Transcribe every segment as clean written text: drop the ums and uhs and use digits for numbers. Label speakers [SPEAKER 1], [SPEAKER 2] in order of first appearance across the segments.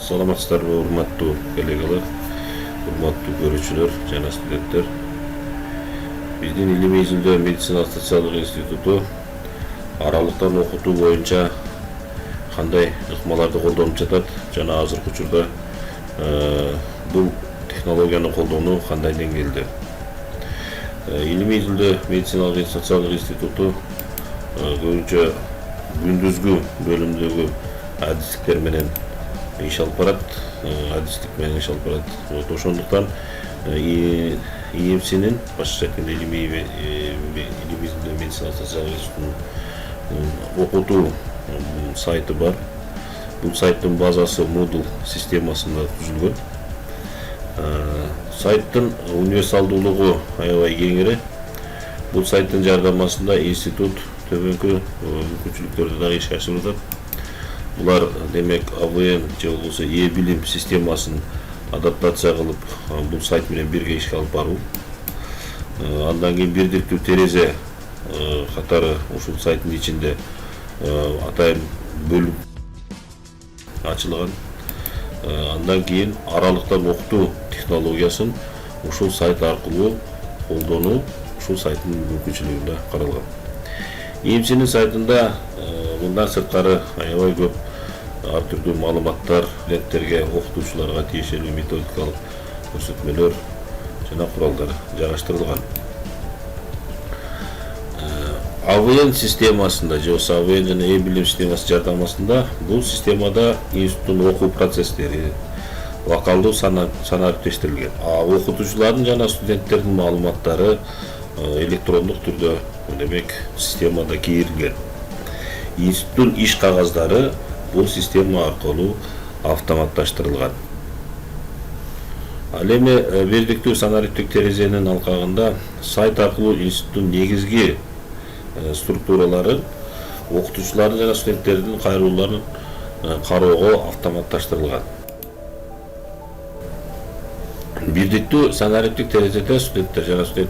[SPEAKER 1] Саламатсыздарбы, урматтуу коллегалар, урматтуу көрүүчүлөр жана студенттер. Биздин илимий изилдөө медицина социалдык институту аралыктан окутуу боюнча кандай ыкмаларды колдонуп жатат жана азыркы учурда бул технологияны колдонуу кандай деңгээлде. Илимий изилдөө медициналык социалдык институту көбүнчө күндүзгү бөлүмдөгү адистиктер менен иш алып барат, адистик менен иш алып барат. Ошондуктан ИМСинин башкача айтканда илимий изилдөө медицина социалдык институтунун окутуу сайты бар. Бул сайттын базасы Moodle системасында түзүлгөн. Сайттын универсалдуулугу аябай кеңири. Бул сайттын жардамасында институт төбөңкү мүмкүнчүлүктөрдү дагы ишке ашырып атат. Булар демек АВН же болбосо e-билим системасын адаптация кылып, бул сайт менен бирге ишке алып баруу. Андан кийин бирдиктүү терезе катары ушул сайттын ичинде атайын бөлүм ачылган. Андан кийин аралыктан окутуу технологиясын ушул сайт аркылуу колдонуу ушул сайттын мүмкүнчүлүгүндө каралган. ИМСинин сайтында мындан сырткары аябай көп ар түрдүү маалыматтар, студенттерге, окутуучуларга тиешелүү методикалык көрсөтмөлөр жана куралдар жайгаштырылган. АВН системасында же болбосо АВН жана e-билим системасы жардамасында бул системада институттун окуу процесстери локалдуу санариптештирилген. Окутуучулардын жана студенттердин маалыматтары электрондук түрдө демек системада кийрилген. Институттун иш кагаздары бул система аркылуу автоматташтырылган. Ал эми бирдиктүү санариптик терезенин алкагында сайт аркылуу институттун негизги структураларын окутуучулардын жана студенттердин кайрылууларын кароого автоматташтырылган. Бирдиктүү санариптик терезеде студенттер жана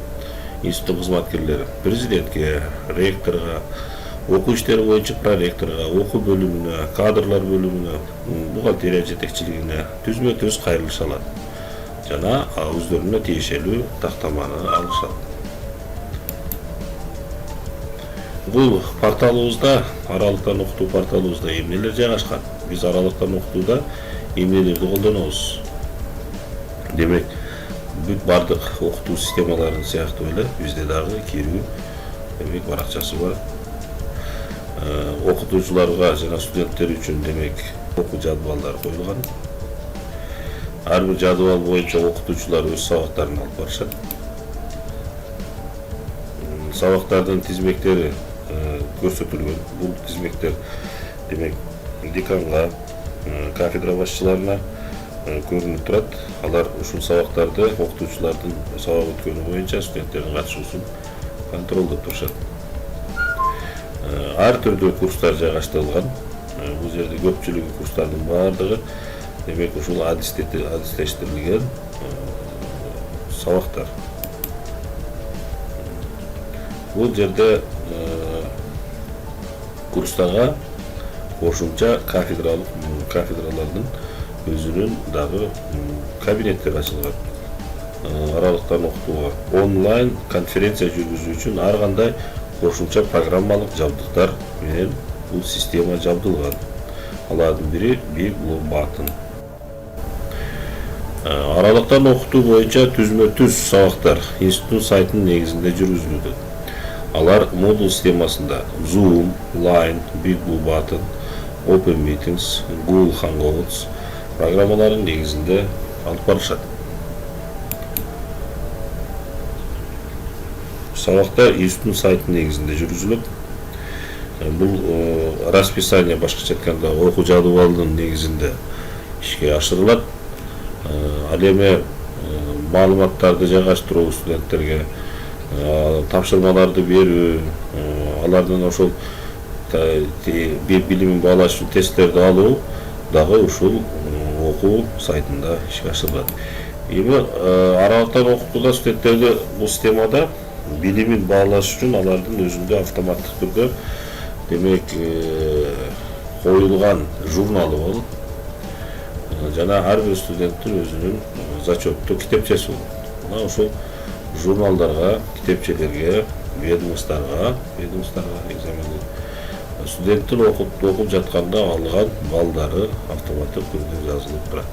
[SPEAKER 1] институт кызматкерлери президентке, ректорго, окуу иштери боюнча проректорго, окуу бөлүмүнө, кадрлар бөлүмүнө, бухгалтерия жетекчилигине түзмө-түз кайрылыша алат жана өздөрүнө тиешелүү тактаманы алышат. Бул порталыбызда, аралыктан окутуу порталыбызда эмнелер жайгашкан? Биз аралыктан окутууда эмнелерди колдонобуз? Демек, бүт бардык окутуу системаларын сыяктуу эле бизде дагы кирүү демек баракчасы бар. Окутуучуларга жана студенттер үчүн демек окуу жадвалдары коюлган. Ар бир жадвал боюнча окутуучулар өз сабактарын алып барышат. Сабактардын тизмектери көрсөтүлгөн. Бул тизмектер демек деканга, кафедра башчыларына көрүнүп турат. Алар ушул сабактарды окутуучулардын сабак өткөнү боюнча студенттердин катышуусун контролдоп турушат. Ар түрдүү курстар жайгаштырылган. Бул жерде көпчүлүгү курстардын баардыгы демек ушул адистештирилген сабактар. Бул жерде курстага кошумча кафедралардын өзүнүн дагы кабинеттер ачылган. Аралыктан окутууга онлайн конференция жүргүзүү үчүн ар кандай кошумча программалык жабдыктар менен бул система жабдылган. Алардын бири Big Blue Button. Аралыктан окутуу боюнча түзмө-түз сабактар институттун сайтынын негизинде жүргүзүлүүдө. Алар Moodle системасында Zoom, Line, Big Blue Button, Open Meetings, Google Hangouts программаларын негизинде алып барышат. Сабактар институттун сайтынын негизинде жүргүзүлөт. Бул расписание башкача айтканда окуу жадвалынын негизинде ишке ашырылат. Ал эми маалыматтарды жайгаштыруу студенттерге, тапшырмаларды берүү, алардын ошол билимин баалаш үчүн тесттерди алуу дагы ушул окуу сайтында ишке ашырылат. Эми аралыктан окутууда студенттерди бул системада билимин баалаш үчүн алардын өзүндө автоматтык түрдө демек коюлган журналы болот. жана ар бир студенттин өзүнүн зачеттуу китепчеси болот. Мына ошол журналдарга, китепчелерге, ведомстволорго экзамен студенттин окуп жатканда алган балдары автоматтык түрдө жазылып турат.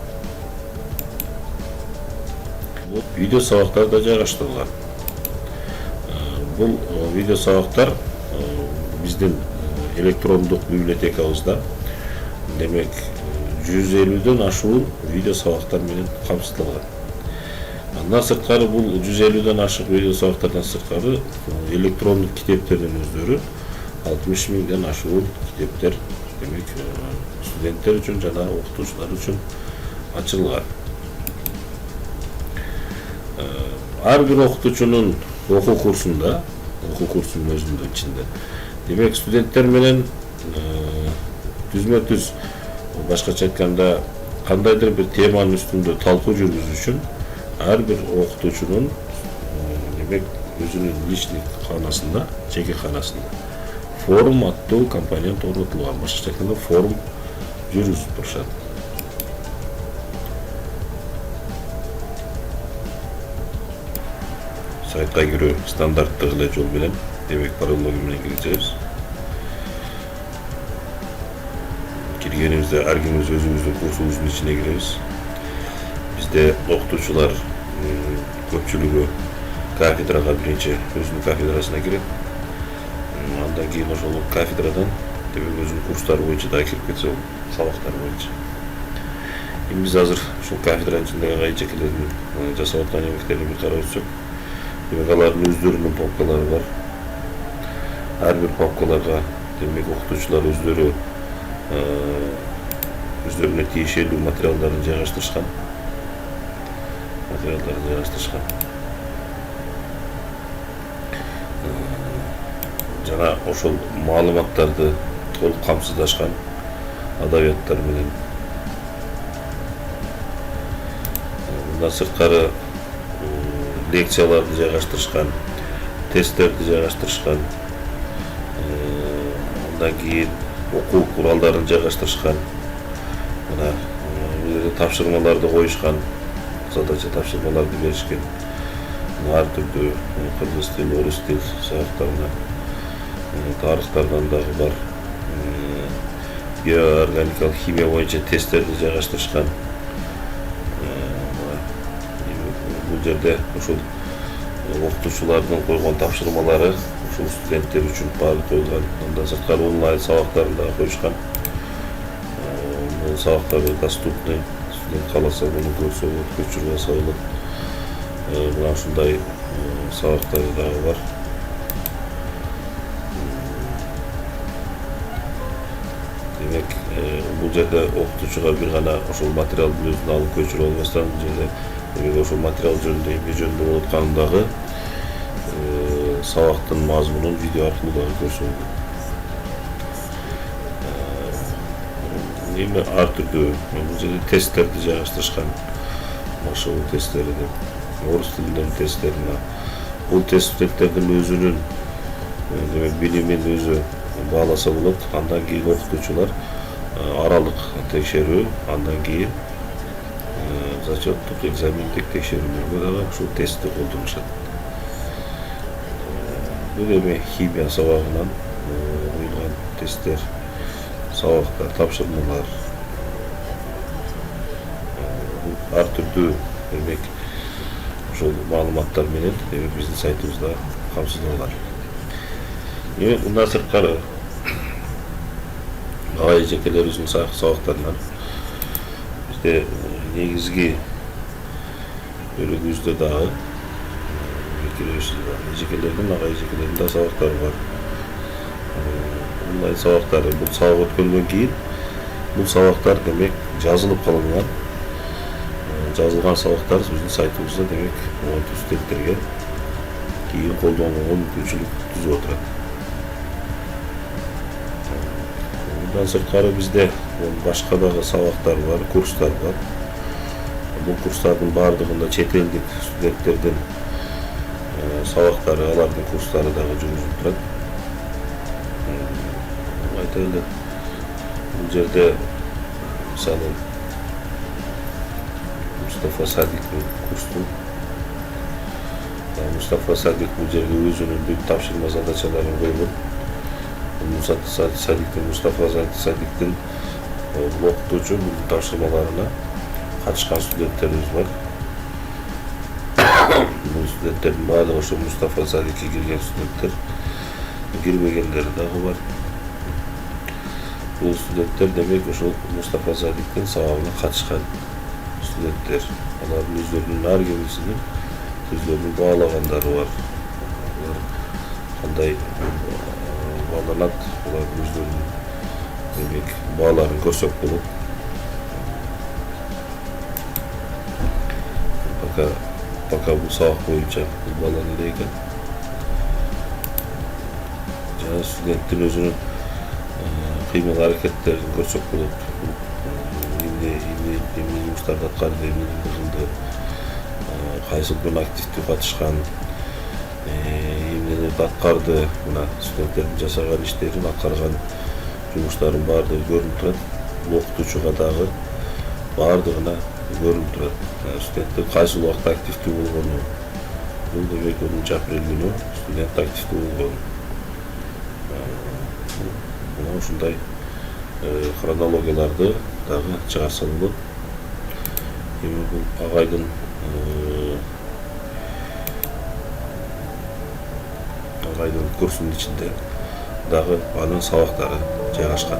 [SPEAKER 1] Бул видео сабактар да жайгаштырылган. Бул видео сабактар биздин электрондук библиотекабызда демек 150дөн ашуун видео сабактар менен камсыздалган. Андан сырткары бул 150дөн ашык видео сабактардан сырткары электрондук китептердин өздөрү 60 миңден ашуун китептер демек студенттер үчүн жана окутуучулар үчүн ачылган. Ар бир окутуучунун окуу курсунун өзүнүн ичинде демек студенттер менен түзмө-түз башкача айтканда кандайдыр бир теманын үстүндө талкуу жүргүзүү үчүн ар бир окутуучунун демек өзүнүн личный канасында, жеке канасында форум аттуу компонент орнотулган. Башкача айтканда форум жүргүзүп турушат. Сайтка кирүү стандарттык эле жол менен демек пароллогин менен кирeceğiz. Киргенибизде ар кимибиз өзүбүздүн курсубуздун ичине киребиз. Бизде окутуучулар көпчүлүгү кафедрага биринчи өзүнүн кафедрасына кирет. Андан кийин ошол кафедрадан демек өзүнүн курстары боюнча да кирип кетсе сабактар боюнча. Биз азыр ушул кафедранын ичиндеги айжекелердин жасап аткан эмектерин бир карап өтсөк, демек алардын өздөрүнүн папкалары бар. Ар бир папкаларга демек окутуучулар өздөрүнө тиешелүү материалдарын жайгаштырышкан. Жана ошол маалыматтарды толук камсыздашкан адабияттар менен. Мындан сырткары лекцияларды жайгаштырышкан, тесттерди жайгаштырышкан, андан кийин окуу куралдарын жайгаштырышкан, мына тапшырмаларды коюшкан, задача тапшырмаларды беришкен. Ар түрдүү кыргыз тил, орус тил сабактарына, тарыхтардан дагы бар. Биоорганикалык химия боюнча тесттерди жайгаштырышкан. Бул жерде ушул окутуучулардын койгон тапшырмалары ушул студенттер үчүн баары коюлган. Андан сырткары онлайн сабактарын да коюшкан. Бул сабактар доступный. Студент кааласа муну көрсө болот, көчүрүп алса болот. Мына ушундай сабактар дагы бар. Демек, бул жерде окутуучуга бир гана ошол материалдын өзүн алып көчүрүп албастан, бул жерде демек ошол материал жөнүндө эмне жөнүндө болуп атканын дагы сабактын мазмунун видео аркылуу дагы көрсө болот. Эми ар түрдүү бул жерде тесттерди жайгаштырышкан. Ошол тесттерди орус тилинин тесттерине. Бул тест студенттердин өзүнүн демек билимин өзү бааласа болот. Андан кийин окутуучулар аралык текшерүү, андан кийин зачеттук экзамендик текшерүүлөргө дагы ушул тестти колдонушат. Бул эми химия сабагынан коюлган тесттер, сабактар, тапшырмалар. Ар түрдүү демек ошол маалыматтар менен демек биздин сайтыбызда камсыздалган. Мындан сырткары айжекелерибиздин сабактарынан бизде негизги бөлүгүбүздө дагы айжекелердин айжекелердин да сабактары бар. Онлайн сабактары бул сабак өткөндөн кийин бул сабактар демек жазылып калынган. Жазылган сабактар биздин сайтыбызда демек студенттерге кийин колдонууга мүмкүнчүлүк түзүп отурат. Bundan sırtkары bizde başka da sabaklar var, kurslar var. Bu kursların bardığında çet ellik studentlerden sabakları, alardın kursları da жүрүзүп турат. Aytaylı, bu yerde misalı Mustafa Sadik'in kursu. Mustafa Sadik bu жерге өзünün büyük tapşırma задачаларын koygun. Mustafa Sadik'in okutuvchi bu tapşırmalarına katışkan studentlerimiz var. Bu studentlerin bazı şu Mustafa Sadik'e girgen studentler, girmeyenleri daha var. Bu studentler demek şu Mustafa Sadik'in savabına katışkan studentler. Onların üzerinin nar gemisinin üzerinin bağlaganları var. Kanday bağlanat, onların üzerinin demek bağların kösök bulup baka bu sabah boyunca bu bağlanırken studentin özünün kıymalı hareketlerini kösök bulup yeni yumuşlarda atkardı, yeni kıldı, kaysı gün aktifte katışkan, yeni atkardı, studentlerin jasagan işlerin, atkargan yumuşların bardığı görünüp turadi. Bu okutucuga dagı bardığına görünüp turadi. Studentler kaysı vaqtda aktifte bolgonu, bu demek onun aprel günü student aktifte bolgonu. Buna ушундай хронологияларды дагы чыгарса болот. Эми бул агайдын курсунун ичинде дагы анын сабактары жайгашкан.